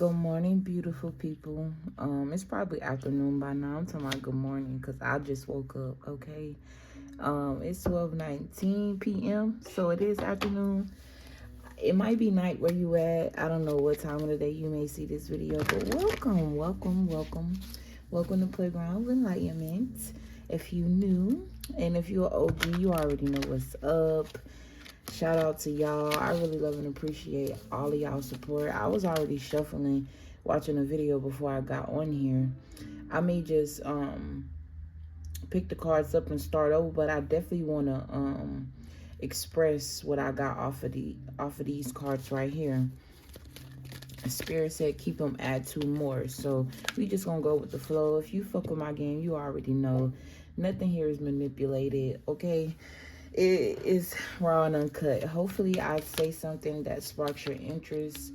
Good morning, beautiful people. It's probably afternoon by now. I'm talking about good morning because I just woke up, okay? It's 12:19 p.m., so it is afternoon. It might be night where you at. I don't know what time of the day you may see this video, but welcome to Playground of Enlightenment. If you new, and if you're OG, you already know what's up. Shout out to y'all. I really love and appreciate all of y'all support. I was already shuffling, watching a video before I got on here. I may just pick the cards up and start over, but I definitely want to express what I got off of these cards right here. Spirit said keep them, add 2 more. So we just gonna go with the flow. If you fuck with my game, you already know nothing here is manipulated, okay? It is raw and uncut. Hopefully I say something that sparks your interest.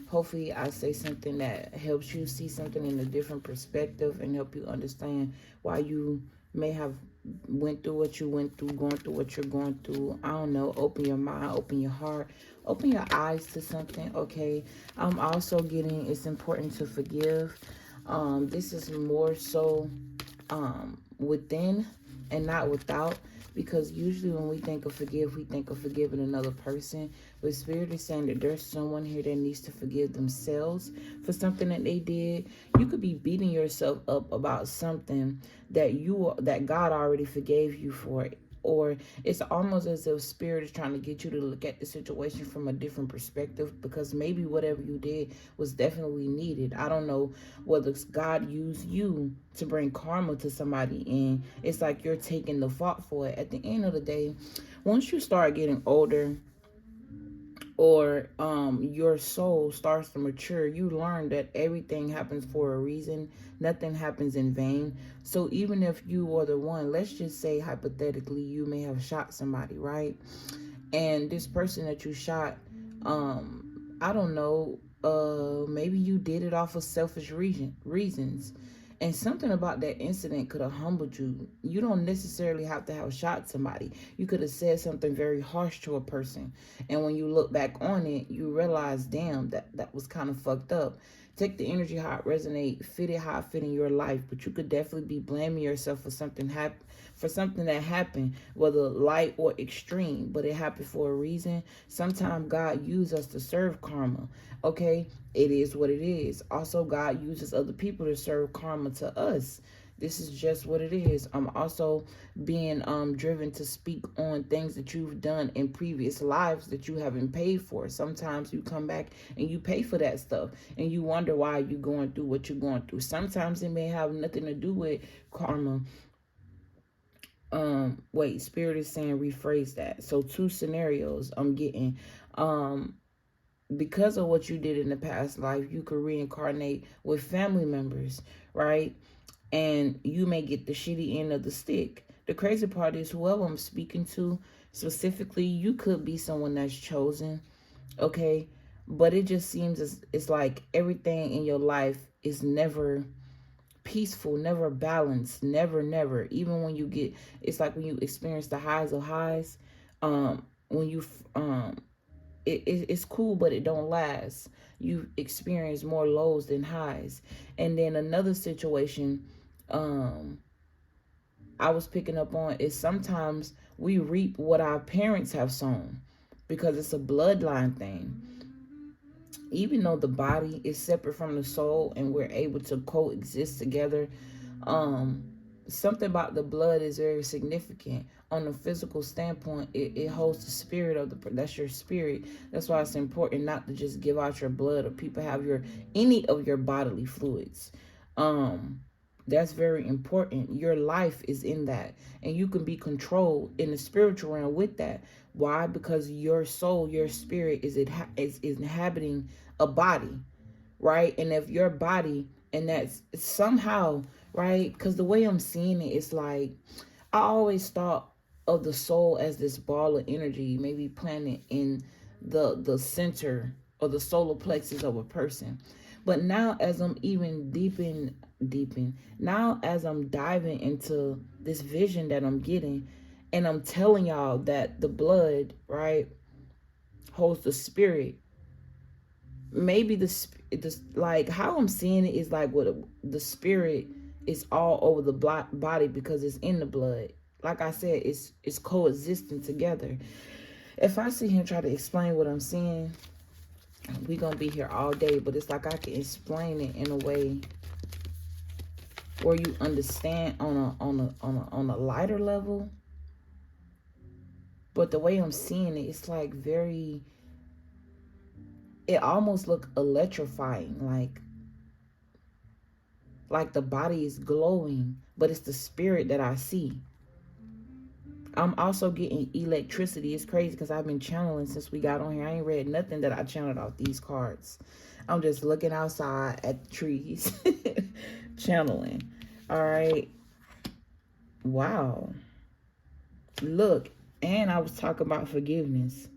Hopefully I say something that helps you see something in a different perspective and help you understand why you may have went through what you went through, going through what you're going through. I don't know. Open your mind, open your heart, open your eyes to something, okay? I'm also getting it's important to forgive. This is more so within and not without, because usually when we think of forgive, we think of forgiving another person. But Spirit is saying that there's someone here that needs to forgive themselves for something that they did. You could be beating yourself up about something that God already forgave you for. Or it's almost as if Spirit is trying to get you to look at the situation from a different perspective, because maybe whatever you did was definitely needed. I don't know whether God used you to bring karma to somebody, and it's like you're taking the fault for it. At the end of the day, once you start getting older, or your soul starts to mature, you learn that everything happens for a reason. Nothing happens in vain. So even if you were the one, let's just say hypothetically you may have shot somebody, right? And this person that you shot, I don't know, maybe you did it off of selfish reasons. And something about that incident could have humbled you. You don't necessarily have to have shot somebody. You could have said something very harsh to a person. And when you look back on it, you realize, damn, that was kind of fucked up. Take the energy how it resonate, fit it how it fit in your life. But you could definitely be blaming yourself for something that happened, whether light or extreme, but it happened for a reason. Sometimes God uses us to serve karma, okay? It is what it is. Also, God uses other people to serve karma to us. This is just what it is. I'm also being driven to speak on things that you've done in previous lives that you haven't paid for. Sometimes you come back and you pay for that stuff and you wonder why you're going through what you're going through. Sometimes it may have nothing to do with karma. Wait, Spirit is saying rephrase that. So 2 scenarios I'm getting. Because of what you did in the past life, you could reincarnate with family members, right? And you may get the shitty end of the stick. The crazy part is whoever I'm speaking to specifically, you could be someone that's chosen, okay? But it just seems as it's like everything in your life is never peaceful, never balanced, never. Even when you get, it's like when you experience the highs of highs, when you it's cool, but it don't last. You experience more lows than highs. And then another situation I was picking up on is sometimes we reap what our parents have sown, because it's a bloodline thing. Even though the body is separate from the soul and we're able to coexist together, something about the blood is very significant. On a physical standpoint, it holds the spirit of that's your spirit. That's why it's important not to just give out your blood, or people have any of your bodily fluids. That's very important. Your life is in that, and you can be controlled in the spiritual realm with that. Why? Because your soul, your spirit is inhabiting a body, right? And if your body, and that's somehow, right? Because the way I'm seeing it, it's like I always thought of the soul as this ball of energy, maybe planted in the center or the solar plexus of a person. But now as I'm even deepen, now as I'm diving into this vision that I'm getting, and I'm telling y'all that the blood, right, holds the spirit. maybe the like how I'm seeing it is like what the spirit is all over the body because it's in the blood. Like I said, it's coexisting together. If I sit here and try to explain what I'm seeing, we're gonna be here all day, but it's like I can explain it in a way where you understand on a lighter level. But the way I'm seeing it, it's like very, it almost look electrifying, like the body is glowing, but it's the spirit that I see. I'm also getting electricity. It's crazy because I've been channeling since we got on here. I ain't read nothing that I channeled off these cards. I'm just looking outside at the trees, channeling. All right. Wow. Look, and I was talking about forgiveness.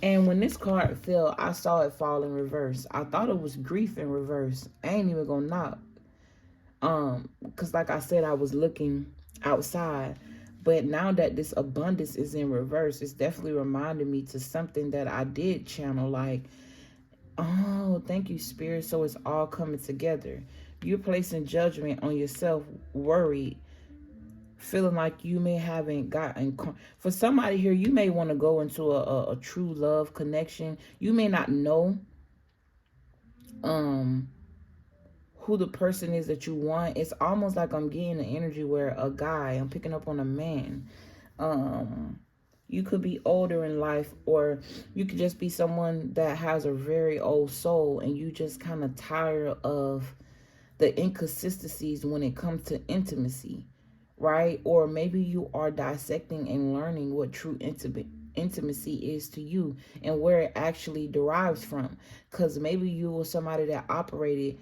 And when this card fell, I saw it fall in reverse. I thought it was grief in reverse. I ain't even gonna knock. Because like I said, I was looking outside. But now that this abundance is in reverse, it's definitely reminding me to something that I did channel. Like, oh, thank you, Spirit. So it's all coming together. You're placing judgment on yourself, worried, feeling like you may haven't gotten. For somebody here, you may want to go into a true love connection. You may not know who the person is that you want. It's almost like I'm getting the energy where a guy, I'm picking up on a man. You could be older in life, or you could just be someone that has a very old soul and you just kind of tired of the inconsistencies when it comes to intimacy, right? Or maybe you are dissecting and learning what true intimacy is to you and where it actually derives from. Because maybe you were somebody that operated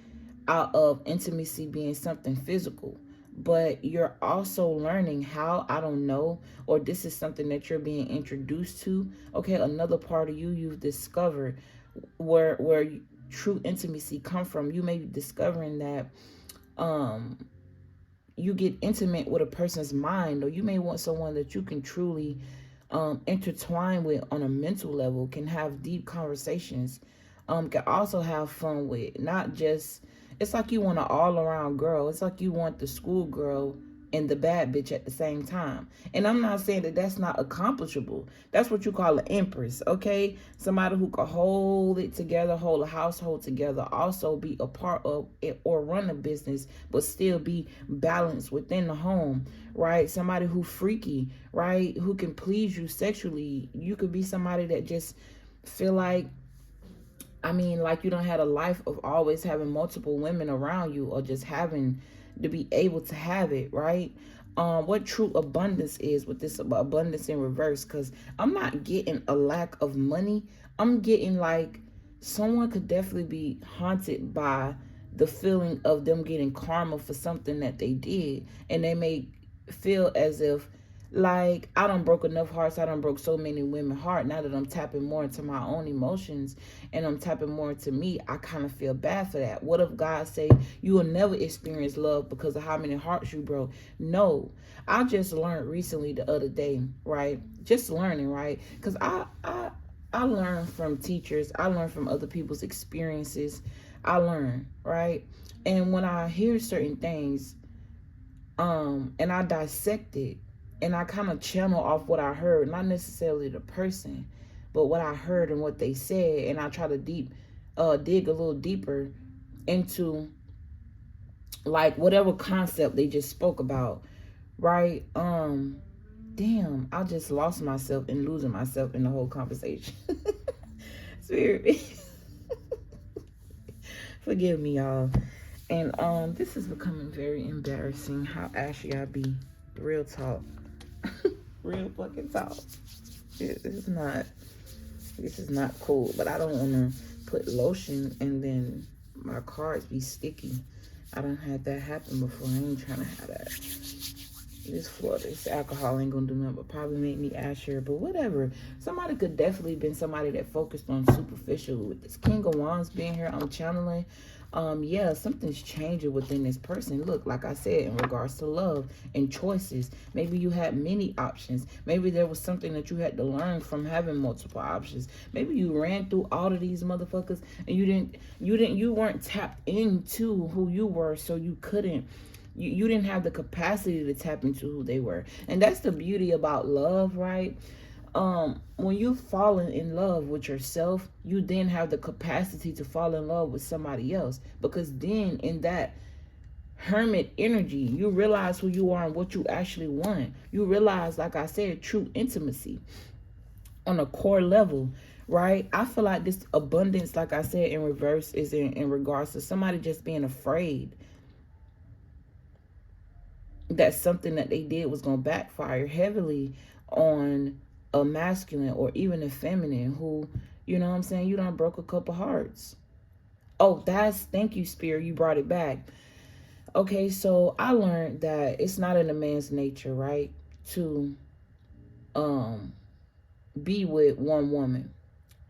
out of intimacy being something physical, but you're also learning how, I don't know, or this is something that you're being introduced to. Okay, another part of you've discovered where true intimacy come from. You may be discovering that you get intimate with a person's mind, or you may want someone that you can truly intertwine with on a mental level, can have deep conversations, can also have fun with. Not just, it's like you want an all-around girl. It's like you want the school girl and the bad bitch at the same time. And I'm not saying that that's not accomplishable. That's what you call an empress, okay? Somebody who can hold it together, hold a household together, also be a part of it or run a business, but still be balanced within the home, right? Somebody who freaky, right? Who can please you sexually. You could be somebody that just feel like, I mean, like you don't have a life of always having multiple women around you, or just having to be able to have it, right? What true abundance is with this abundance in reverse, because I'm not getting a lack of money. I'm getting like someone could definitely be haunted by the feeling of them getting karma for something that they did, and they may feel as if, like, I done broke enough hearts. I done broke so many women's heart. Now that I'm tapping more into my own emotions and I'm tapping more into me, I kind of feel bad for that. What if God say you will never experience love because of how many hearts you broke? No. I just learned recently the other day, right? Just learning, right? Because I learn from teachers. I learn from other people's experiences. I learn, right? And when I hear certain things, and I dissect it, and I kind of channel off what I heard, not necessarily the person, but what I heard and what they said. And I try to dig a little deeper into like whatever concept they just spoke about, right? Damn, I just lost myself and losing myself in the whole conversation. Spirit. Forgive me, y'all. And this is becoming very embarrassing how ashy I be. Real talk. Real fucking talk. This is not cool. But I don't want to put lotion and then my cards be sticky. I don't have that happen before. I ain't trying to have that. This floor, this alcohol ain't gonna do nothing but probably make me ashier, but whatever. Somebody could definitely been somebody that focused on superficial. With this King of Wands being here, I'm channeling. Yeah, something's changing within this person. Look, like I said, in regards to love and choices, maybe you had many options. Maybe there was something that you had to learn from having multiple options. Maybe you ran through all of these motherfuckers and you weren't tapped into who you were, so you couldn't. You didn't have the capacity to tap into who they were. And that's the beauty about love, right? When you've fallen in love with yourself, you then have the capacity to fall in love with somebody else. Because then in that hermit energy, you realize who you are and what you actually want. You realize, like I said, true intimacy on a core level, right? I feel like this abundance, like I said, in reverse is in regards to somebody just being afraid that something that they did was going to backfire heavily on a masculine or even a feminine who, you know what I'm saying, you done broke a couple hearts. Oh, thank you, Spirit, you brought it back. Okay, so I learned that it's not in a man's nature, right, to be with one woman.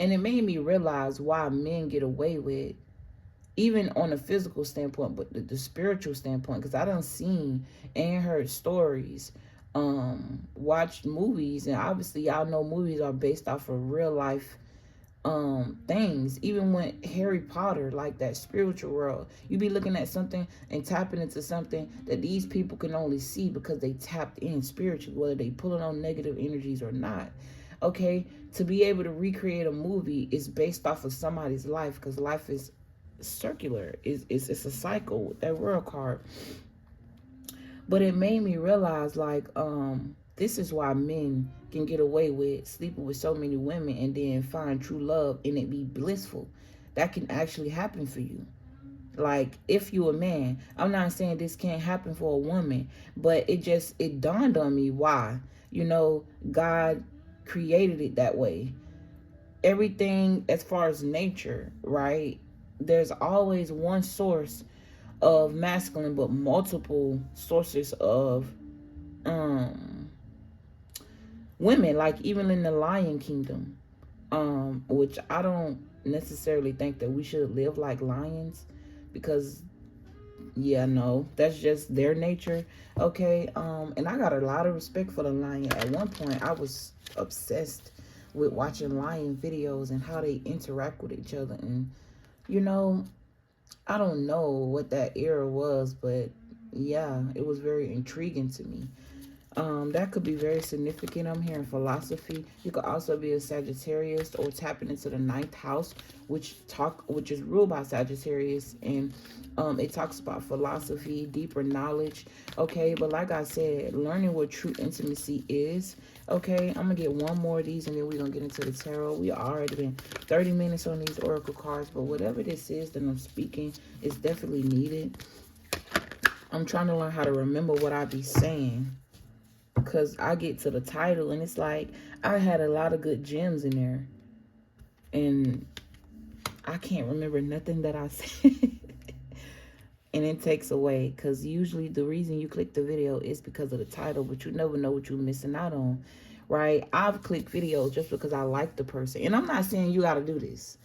And it made me realize why men get away with, even on a physical standpoint, but the spiritual standpoint, because I done seen and heard stories, watched movies, and obviously y'all know movies are based off of real life things. Even when Harry Potter, like that spiritual world, you be looking at something and tapping into something that these people can only see because they tapped in spiritually, whether they pulling on negative energies or not. Okay, to be able to recreate a movie is based off of somebody's life, because life is circular. It's a cycle with that world card. But it made me realize, like, this is why men can get away with sleeping with so many women and then find true love and it be blissful. That can actually happen for you. Like, if you a man, I'm not saying this can't happen for a woman, but it dawned on me why. You know, God created it that way. Everything as far as nature, right? There's always one source of masculine, but multiple sources of women. Like even in the Lion Kingdom, which I don't necessarily think that we should live like lions, because no, that's just their nature. Okay, and I got a lot of respect for the lion. At one point, I was obsessed with watching lion videos and how they interact with each other. And you know, I don't know what that era was, but yeah, it was very intriguing to me. That could be very significant. I'm hearing philosophy. You could also be a Sagittarius or tapping into the 9th house, which is ruled by Sagittarius, and it talks about philosophy, deeper knowledge. Okay, but like I said, learning what true intimacy is. Okay, I'm gonna get one more of these and then we're gonna get into the tarot. We already been 30 minutes on these oracle cards, but whatever this is that I'm speaking is definitely needed. I'm trying to learn how to remember what I be saying, because I get to the title and it's like I had a lot of good gems in there and I can't remember nothing that I said. And it takes away, because usually the reason you click the video is because of the title, but you never know what you're missing out on, right? I've clicked videos just because I like the person, and I'm not saying you got to do this,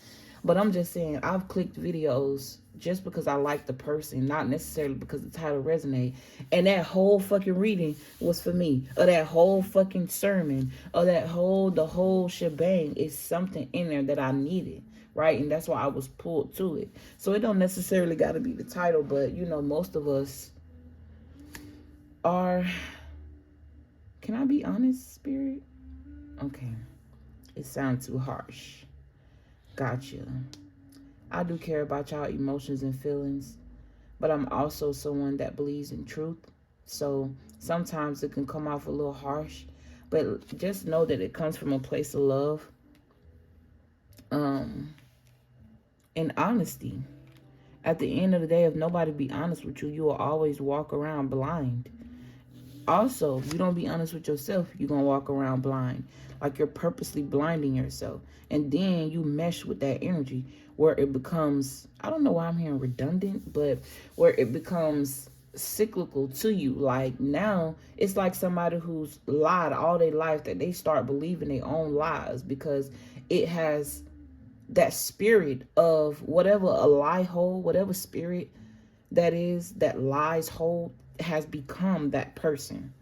but I'm just saying I've clicked videos just because I like the person, not necessarily because the title resonates. And that whole fucking reading was for me, or that whole fucking sermon, or the whole shebang is something in there that I needed, right? And that's why I was pulled to it. So it don't necessarily got to be the title, but you know, most of us are, can I be honest, Spirit? Okay, it sounds too harsh. Gotcha. I do care about y'all emotions and feelings, but I'm also someone that believes in truth. So sometimes it can come off a little harsh, but just know that it comes from a place of love, and honesty. At the end of the day, if nobody be honest with you, you will always walk around blind. Also, if you don't be honest with yourself, you're going to walk around blind. Like you're purposely blinding yourself. And then you mesh with that energy where it becomes, I don't know why I'm hearing redundant, but where it becomes cyclical to you. Like now it's like somebody who's lied all their life, that they start believing their own lies, because it has that spirit of whatever a lie hold, whatever spirit that is that lies hold, has become that person.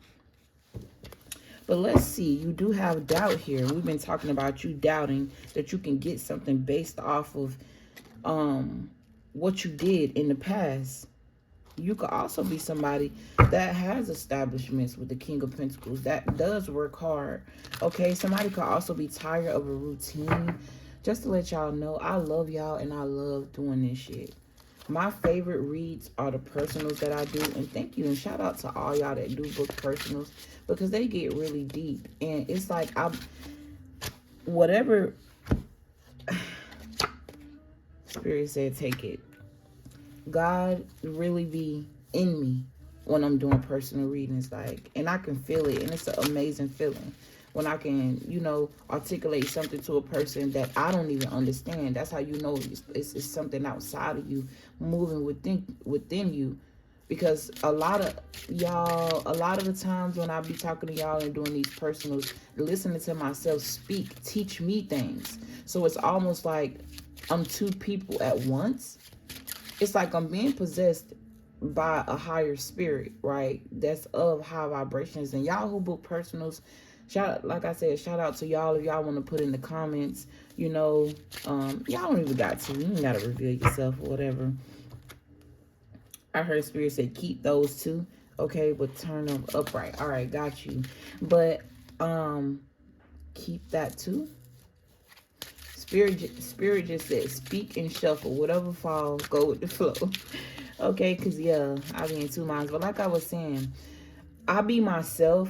But let's see, you do have doubt here. We've been talking about you doubting that you can get something based off of what you did in the past. You could also be somebody that has establishments with the King of Pentacles, that does work hard. Okay, somebody could also be tired of a routine. Just to let y'all know, I love y'all and I love doing this shit. My favorite reads are the personals that I do. And thank you and shout out to all y'all that do book personals, because they get really deep. And it's like, whatever Spirit said, take it. God really be in me when I'm doing personal readings, like, and I can feel it, and it's an amazing feeling when I can, you know, articulate something to a person that I don't even understand. That's how you know it's something outside of you moving within you. Because a lot of the times when I be talking to y'all and doing these personals, listening to myself speak, teach me things. So it's almost like I'm two people at once. It's like I'm being possessed by a higher spirit, right? That's of high vibrations. And y'all who book personals, like I said, shout out to y'all. If y'all want to put in the comments, you know, y'all don't even got to. You ain't got to reveal yourself or whatever. I heard Spirit say keep those two, okay, but turn them upright. All right, got you. But keep that too. Spirit just said speak and shuffle, whatever falls, go with the flow. Okay, because yeah, I be in two minds. But like I was saying, I be myself,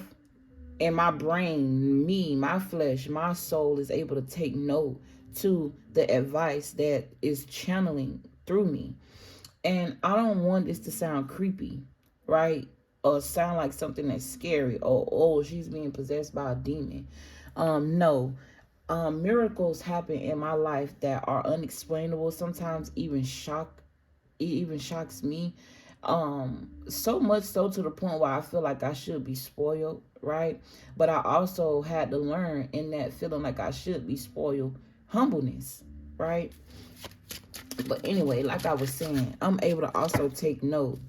and my brain, me, my flesh, my soul is able to take note to the advice that is channeling through me. And I don't want this to sound creepy, right? Or sound like something that's scary. Or, oh, she's being possessed by a demon. No. Miracles happen in my life that are unexplainable. Sometimes even shocks me. So much so to the point where I feel like I should be spoiled, right? But I also had to learn in that feeling like I should be spoiled, humbleness, right? But anyway, like I was saying, I'm able to also take note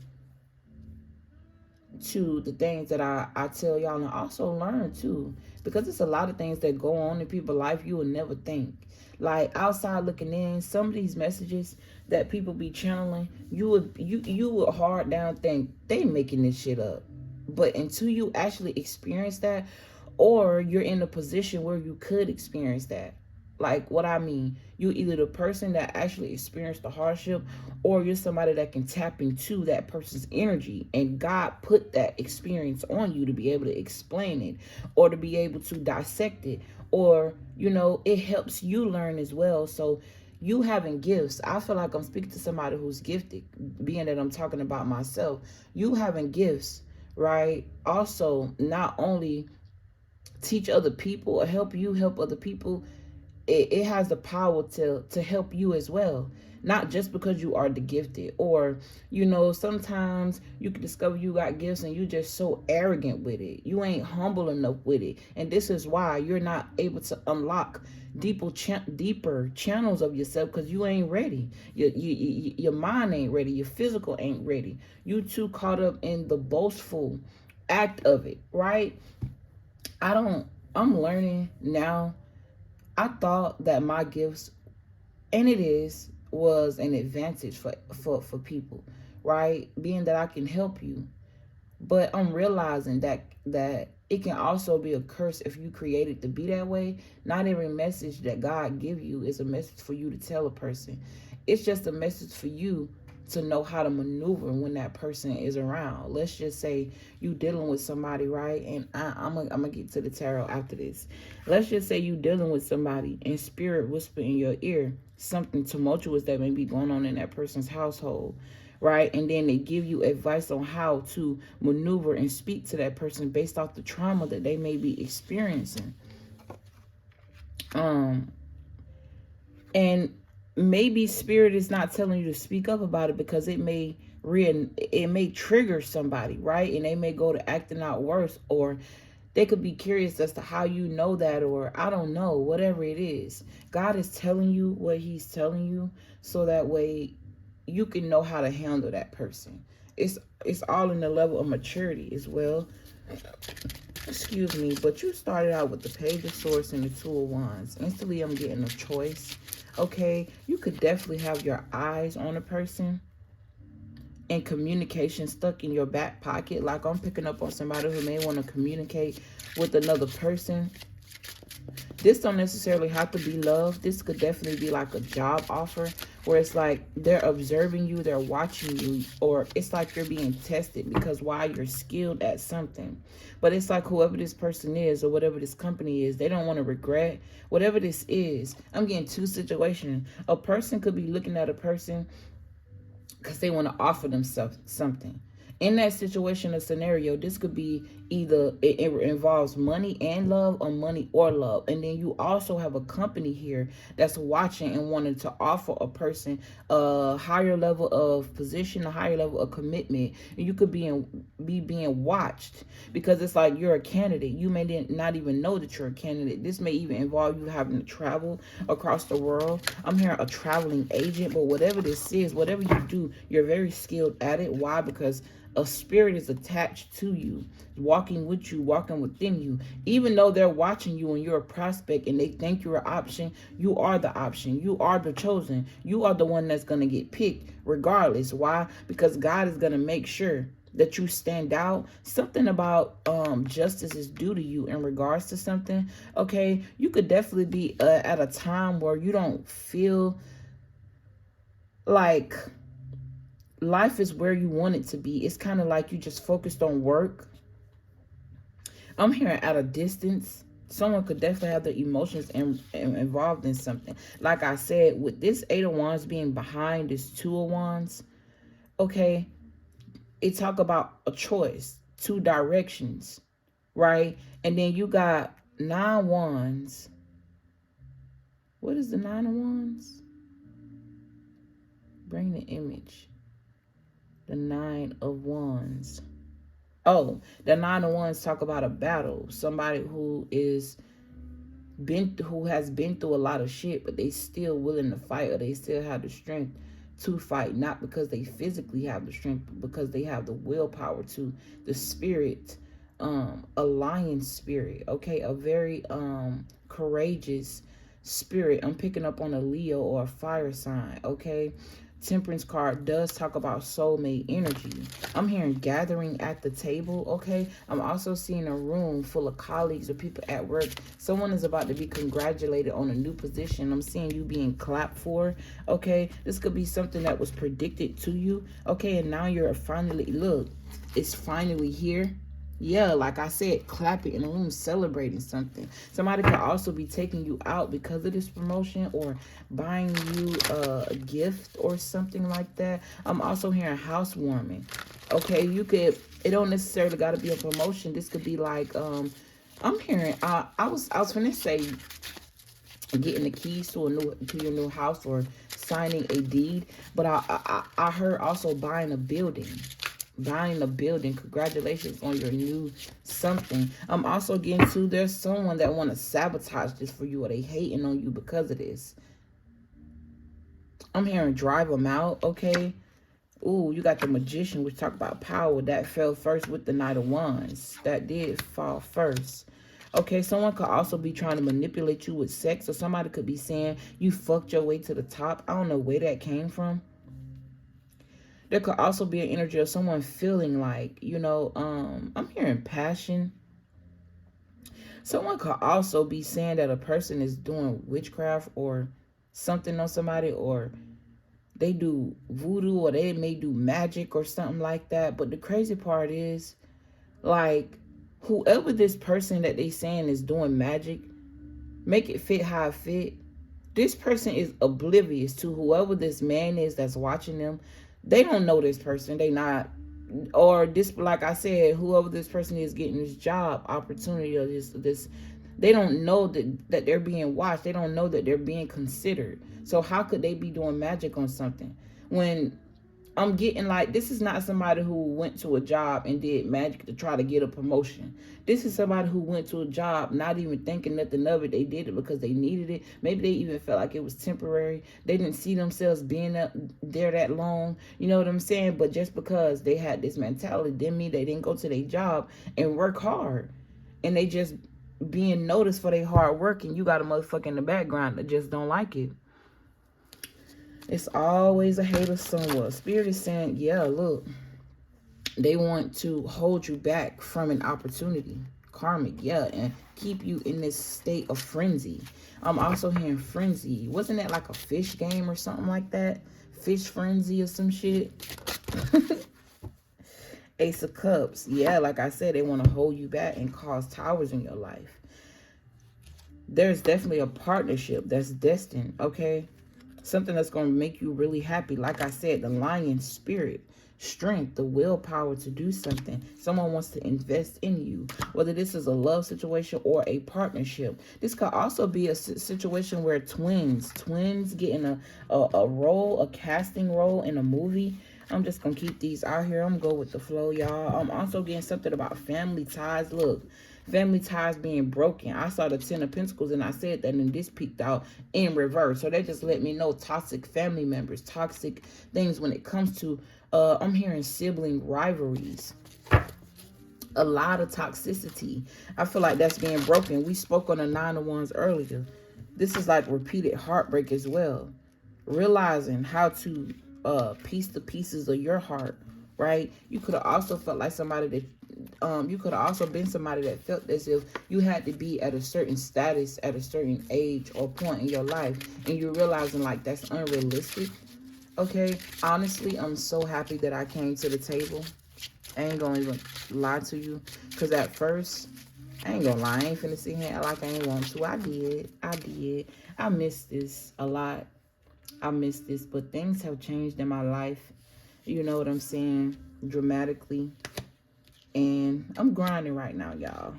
to the things that I tell y'all, and also learn too, because it's a lot of things that go on in people's life you would never think. Like outside looking in, some of these messages that people be channeling, you would hard down think they making this shit up. But until you actually experience that, or you're in a position where you could experience that. Like what I mean, you're either the person that actually experienced the hardship, or you're somebody that can tap into that person's energy, and God put that experience on you to be able to explain it, or to be able to dissect it, or, you know, it helps you learn as well. So you having gifts, I feel like I'm speaking to somebody who's gifted, being that I'm talking about myself. You having gifts, right? Also, not only teach other people or help you help other people, it has the power to help you as well. Not just because you are the gifted, or, you know, sometimes you can discover you got gifts and you just so arrogant with it. You ain't humble enough with it. And this is why you're not able to unlock deeper channels of yourself, because you ain't ready. Your mind ain't ready. Your physical ain't ready. You too caught up in the boastful act of it, right? I'm learning now. I thought that my gifts, and was an advantage for people, right? Being that I can help you. But I'm realizing that it can also be a curse if you created to be that way. Not every message that God give you is a message for you to tell a person. It's just a message for you to know how to maneuver when that person is around. Let's just say you dealing with somebody, right? And I'm gonna get to the tarot after this. Let's just say you dealing with somebody and spirit whisper in your ear something tumultuous that may be going on in that person's household, right? And then they give you advice on how to maneuver and speak to that person based off the trauma that they may be experiencing. And maybe spirit is not telling you to speak up about it because it may trigger somebody, right? And they may go to acting out worse, or they could be curious as to how you know that, or I don't know, whatever it is. God is telling you what he's telling you so that way you can know how to handle that person. It's all in the level of maturity as well. Excuse me, but you started out with the Page of Swords and the Two of Wands. Instantly, I'm getting a choice. Okay, you could definitely have your eyes on a person and communication stuck in your back pocket. Like, I'm picking up on somebody who may want to communicate with another person. This don't necessarily have to be love. This could definitely be like a job offer where it's like they're observing you, they're watching you, or it's like you're being tested because why, you're skilled at something. But it's like whoever this person is or whatever this company is, they don't want to regret whatever this is. I'm getting two situations. A person could be looking at a person because they want to offer themselves something. In that situation or scenario, this could be either it involves money and love, or money or love. And then you also have a company here that's watching and wanting to offer a person a higher level of position, a higher level of commitment. And you could be being watched because it's like you're a candidate. You may not even know that you're a candidate. This may even involve you having to travel across the world. I'm hearing a traveling agent, but whatever this is, whatever you do, you're very skilled at it. Why? Because a spirit is attached to you, walking with you, walking within you. Even though they're watching you and you're a prospect and they think you're an option, you are the option. You are the chosen. You are the one that's going to get picked regardless. Why? Because God is going to make sure that you stand out. Something about justice is due to you in regards to something. Okay, you could definitely be at a time where you don't feel like life is where you want it to be. It's kind of like you just focused on work. I'm hearing at a distance. Someone could definitely have their emotions involved in something. Like I said, with this Eight of Wands being behind this Two of Wands, okay, it talk about a choice, two directions, right? And then you got Nine Wands. What is the Nine of Wands? Bring the image. The Nine of Wands. Oh, the Nine of Wands talk about a battle. Somebody who has been through a lot of shit, but they still willing to fight, or they still have the strength to fight. Not because they physically have the strength, but because they have the willpower to. The spirit, a lion spirit. Okay, a very courageous spirit. I'm picking up on a Leo or a fire sign. Okay. Temperance card does talk about soulmate energy. I'm hearing gathering at the table, okay? I'm also seeing a room full of colleagues or people at work. Someone is about to be congratulated on a new position. I'm seeing you being clapped for, okay? This could be something that was predicted to you, okay? And now you're finally, look, it's finally here. Yeah, like I said, clapping in a room, celebrating something. Somebody could also be taking you out because of this promotion, or buying you a gift or something like that. I'm also hearing housewarming. Okay, you could, it don't necessarily got to be a promotion. This could be like, I'm hearing, I was gonna say getting the keys to your new house, or signing a deed, but I heard also buying a building. Buying a building. Congratulations on your new something. I'm also getting to, there's someone that want to sabotage this for you, or they hating on you because of this. I'm hearing drive them out, okay? Ooh, you got the Magician, which talk about power. That fell first with the Knight of Wands. That did fall first. Okay, someone could also be trying to manipulate you with sex, or somebody could be saying you fucked your way to the top. I don't know where that came from. There could also be an energy of someone feeling like, you know, I'm hearing passion. Someone could also be saying that a person is doing witchcraft or something on somebody, or they do voodoo, or they may do magic or something like that. But the crazy part is, like, whoever this person that they saying is doing magic, make it fit how it fit. This person is oblivious to whoever this man is that's watching them. They don't know this person. They not, or this, like I said, whoever this person is getting this job opportunity, or this, they don't know that they're being watched. They don't know that they're being considered. So how could they be doing magic on something when I'm getting like, this is not somebody who went to a job and did magic to try to get a promotion. This is somebody who went to a job not even thinking nothing of it. They did it because they needed it. Maybe they even felt like it was temporary. They didn't see themselves being there that long. You know what I'm saying? But just because they had this mentality didn't mean they didn't go to their job and work hard. And they just being noticed for their hard work, and you got a motherfucker in the background that just don't like it. It's always a hater somewhere. Spirit is saying, yeah, look, they want to hold you back from an opportunity. Karmic, yeah, and keep you in this state of frenzy. I'm also hearing frenzy. Wasn't that like a fish game or something like that? Fish frenzy or some shit? Ace of Cups. Yeah, like I said, they want to hold you back and cause towers in your life. There's definitely a partnership that's destined, okay? Something that's going to make you really happy. Like I said, the lion spirit, strength, the willpower to do something. Someone wants to invest in you. Whether this is a love situation or a partnership. This could also be a situation where twins getting a role, a casting role in a movie. I'm just going to keep these out here. I'm going to go with the flow, y'all. I'm also getting something about family ties. Look, family ties being broken. I saw the 10 of Pentacles and I said that, and this peeked out in reverse. So they just let me know toxic family members, toxic things when it comes to, I'm hearing sibling rivalries. A lot of toxicity. I feel like that's being broken. We spoke on the 9 of Wands earlier. This is like repeated heartbreak as well. Realizing how to piece the pieces of your heart, right? You could have also felt like somebody that you could have also been somebody that felt as if you had to be at a certain status at a certain age or point in your life, and you're realizing like that's unrealistic. Okay, honestly, I'm so happy that I came to the table. I ain't gonna even lie to you, because at first, I ain't gonna lie, I ain't finna sit here and act like I ain't want to. I did. I missed this a lot. I missed this, but things have changed in my life. You know what I'm saying? Dramatically. And I'm grinding right now, y'all.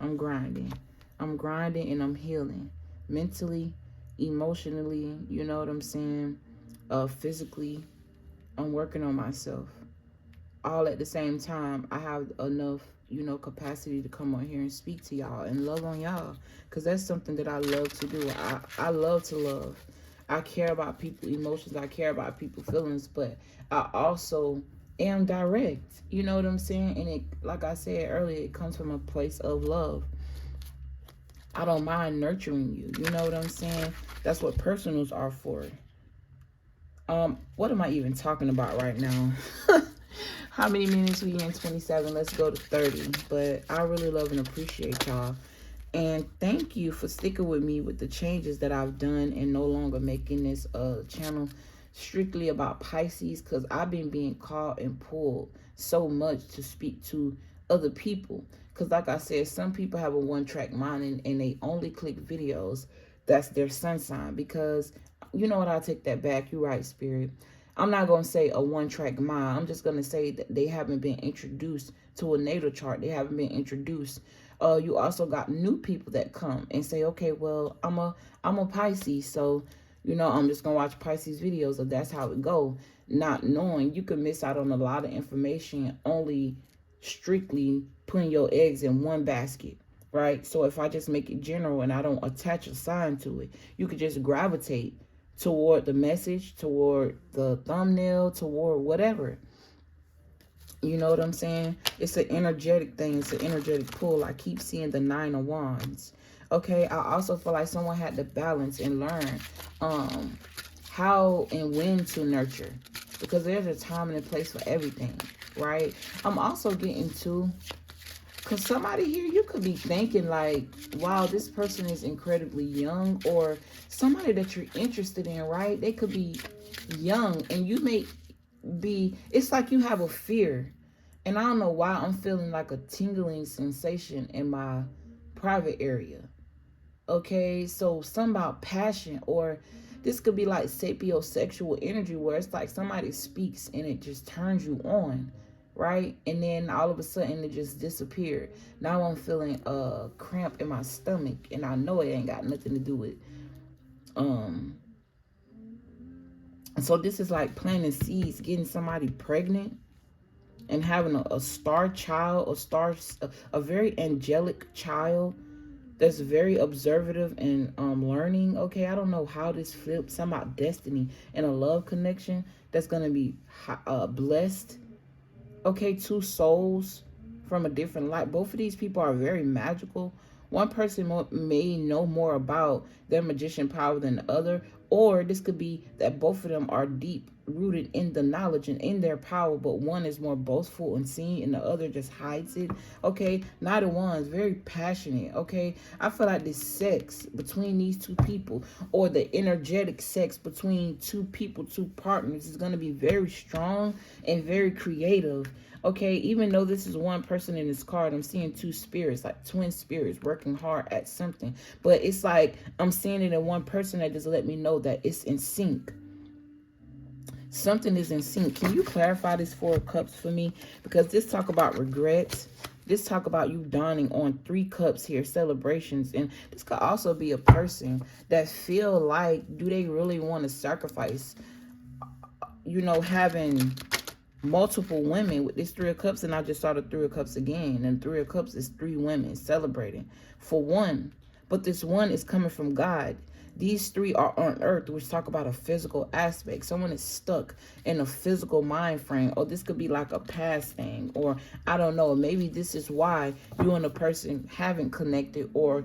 I'm grinding and I'm healing. Mentally, emotionally, you know what I'm saying? Physically, I'm working on myself. All at the same time, I have enough, you know, capacity to come on here and speak to y'all and love on y'all. Because that's something that I love to do. I love to love. I care about people's emotions. I care about people's feelings. But I also am direct. You know what I'm saying? And it, like I said earlier, it comes from a place of love. I don't mind nurturing you. You know what I'm saying? That's what personals are for. What am I even talking about right now? How many minutes we in? 27. Let's go to 30. But I really love and appreciate y'all. And thank you for sticking with me with the changes that I've done and no longer making this channel strictly about Pisces, because I've been being called and pulled so much to speak to other people. Because like I said, some people have a one-track mind and they only click videos that's their sun sign. Because, you know what, I'll take that back. You're right, Spirit. I'm not going to say a one-track mind. I'm just going to say that they haven't been introduced to a natal chart. They haven't been introduced. You also got new people that come and say, okay, well, I'm a Pisces, so, you know, I'm just going to watch Pisces videos, if that's how it go. Not knowing you could miss out on a lot of information only strictly putting your eggs in one basket, right? So if I just make it general and I don't attach a sign to it, you could just gravitate toward the message, toward the thumbnail, toward whatever. You know what I'm saying? It's an energetic thing. It's an energetic pull. I keep seeing the 9 of Wands. Okay, I also feel like someone had to balance and learn how and when to nurture. Because there's a time and a place for everything, right? I'm also getting to, because somebody here, you could be thinking like, wow, this person is incredibly young, or somebody that you're interested in, right? They could be young and you may be, it's like you have a fear. And I don't know why I'm feeling like a tingling sensation in my private area. Okay, so something about passion, or this could be like sapiosexual energy where it's like somebody speaks and it just turns you on, right? And then all of a sudden it just disappeared. Now I'm feeling a cramp in my stomach, and I know it ain't got nothing to do with So this is like planting seeds, getting somebody pregnant and having a star child, a very angelic child that's very observative and learning. Okay, I don't know how this flips. Some about destiny and a love connection that's gonna be blessed. Okay, two souls from a different light. Both of these people are very magical. One person may know more about their magician power than the other, or this could be that both of them are deep rooted in the knowledge and in their power, but one is more boastful and seen and the other just hides it. Okay, neither one is very passionate. Okay, I feel like the sex between these two people, or the energetic sex between two people, two partners, is going to be very strong and very creative. Okay, even though this is one person in this card, I'm seeing two spirits, like twin spirits working hard at something. But it's like I'm seeing it in one person that just let me know that it's in sync. Something is in sync. Can you clarify this Four of Cups for me? Because this talk about regrets. This talk about you dawning on Three Cups here, celebrations. And this could also be a person that feel like, do they really want to sacrifice, you know, having multiple women with this Three of Cups? And I just saw the Three of Cups again, and Three of Cups is three women celebrating for one, but this one is coming from God. These three are on earth, which talk about a physical aspect. Someone is stuck in a physical mind frame, or this could be like a past thing, or I don't know, maybe this is why you and a person haven't connected, or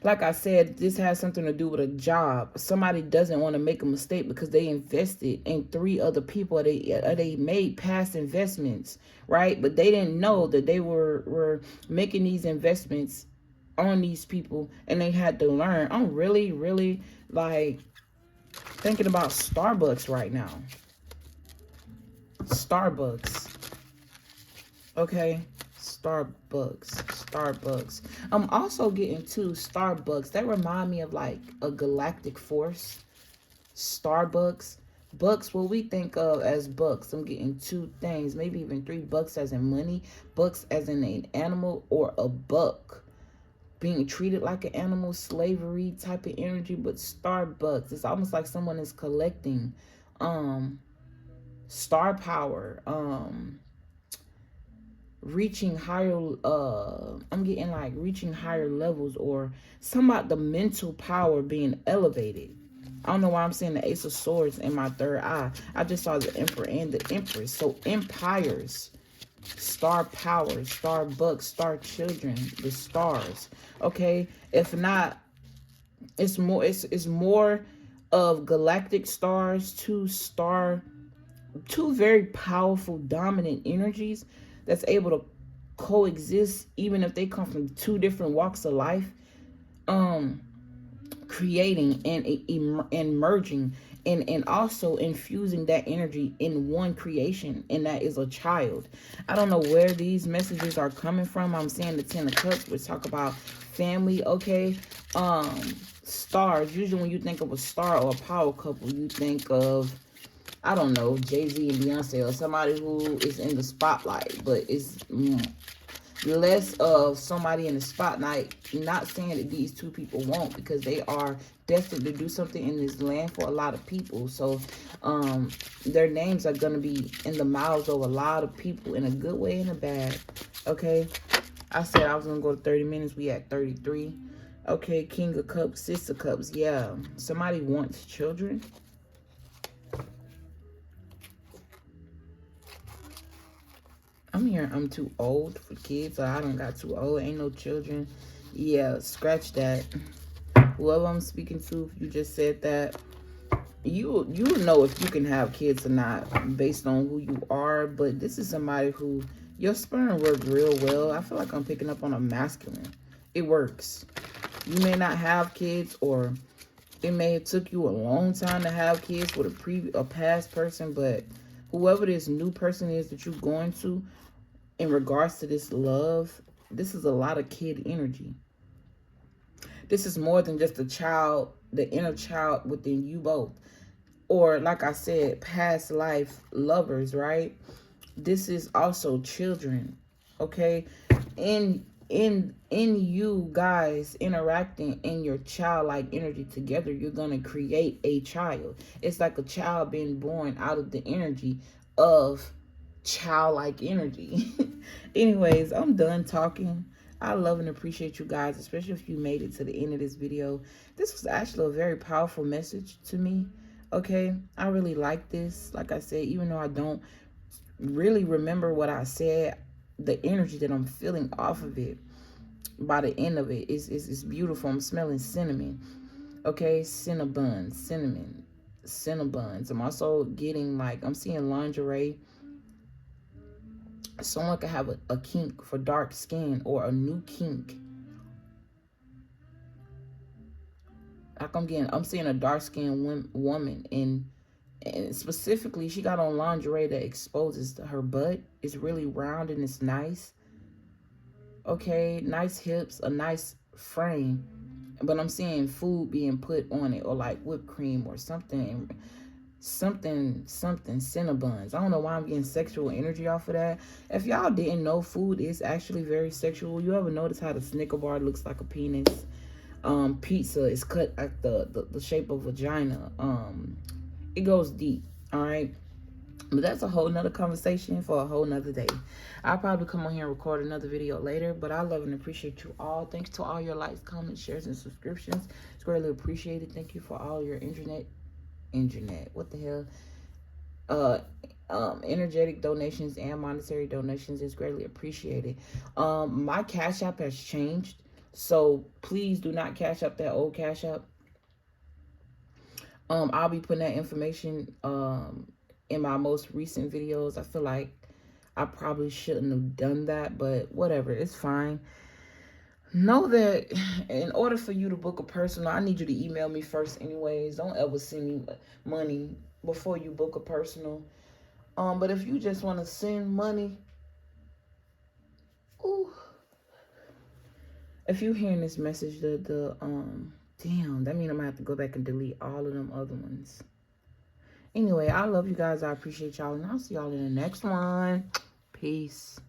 like I said, this has something to do with a job. Somebody doesn't want to make a mistake because they invested in three other people. They made past investments, right? But they didn't know that they were making these investments on these people, and they had to learn. I'm really, really like thinking about Starbucks right now. Starbucks. Okay. Starbucks. I'm also getting to Starbucks. That remind me of like a galactic force. Starbucks. Bucks, what we think of as bucks. I'm getting two things, maybe even three. Bucks as in money, bucks as in an animal, or a buck being treated like an animal, slavery type of energy. But Starbucks, it's almost like someone is collecting star power, reaching higher, I'm getting like reaching higher levels, or some about the mental power being elevated. I don't know why I'm seeing the Ace of Swords in my third eye. I just saw the Emperor and the Empress. So empires, star power, Starbucks, star children, the stars. Okay, if not, it's more of galactic stars, two very powerful dominant energies that's able to coexist even if they come from two different walks of life, creating and merging and also infusing that energy in one creation, and that is a child. I don't know where these messages are coming from. I'm seeing the Ten of Cups, which talk about family. Okay, stars. Usually when you think of a star or a power couple, you think of, I don't know, Jay-Z and Beyonce, or somebody who is in the spotlight, but it's less of somebody in the spotlight. Not saying that these two people won't, because they are destined to do something in this land for a lot of people. So their names are going to be in the mouths of a lot of people, in a good way and a bad. Okay, I said I was going to go to 30 minutes. We at 33. Okay, King of Cups, Six of Cups. Yeah, somebody wants children. I'm here, I'm too old for kids, or I don't got too old, ain't no children. Yeah, scratch that. Whoever I'm speaking to, if you just said that, you know if you can have kids or not based on who you are. But this is somebody who, your sperm worked real well. I feel like I'm picking up on a masculine. It works. You may not have kids, or it may have took you a long time to have kids with a past person, but whoever this new person is that you're going to, in regards to this love, this is a lot of kid energy. This is more than just a child, the inner child within you both. Or like I said, past life lovers, right? This is also children, okay? And in you guys interacting in your childlike energy together, you're gonna create a child. It's like a child being born out of the energy of childlike energy. Anyways, I'm done talking. I love and appreciate you guys, especially if you made it to the end of this video. This was actually a very powerful message to me. Okay, I really like this. Like I said, even though I don't really remember what I said, the energy that I'm feeling off of it by the end of it is beautiful. I'm smelling cinnamon. Okay, cinnabon, cinnamon, cinnabons. I'm also getting, like, I'm seeing lingerie. Someone could have a kink for dark skin, or a new kink. Like, I'm seeing a dark skinned woman, and specifically she got on lingerie that exposes her butt. It's really round and it's nice. Okay, nice hips, a nice frame. But I'm seeing food being put on it, or like whipped cream or something Cinnabons. I don't know why I'm getting sexual energy off of that. If y'all didn't know, food is actually very sexual. You ever notice how the Snicker bar looks like a penis? Pizza is cut at the shape of vagina. It goes deep. All right, but that's a whole nother conversation for a whole nother day. I'll probably come on here and record another video later, but I love and appreciate you all. Thanks to all your likes, comments, shares, and subscriptions. It's greatly appreciated. Thank you for all your what the hell, energetic donations and monetary donations. Is greatly appreciated. My Cash App has changed, so please do not cash up that old Cash App. I'll be putting that information in my most recent videos. I feel like I probably shouldn't have done that, but whatever, it's fine. Know that in order for you to book a personal, I need you to email me first anyways. Don't ever send me money before you book a personal. But if you just want to send money, ooh, if you're hearing this message, damn, that means I'm gonna have to go back and delete all of them other ones. Anyway, I love you guys. I appreciate y'all, and I'll see y'all in the next one. Peace.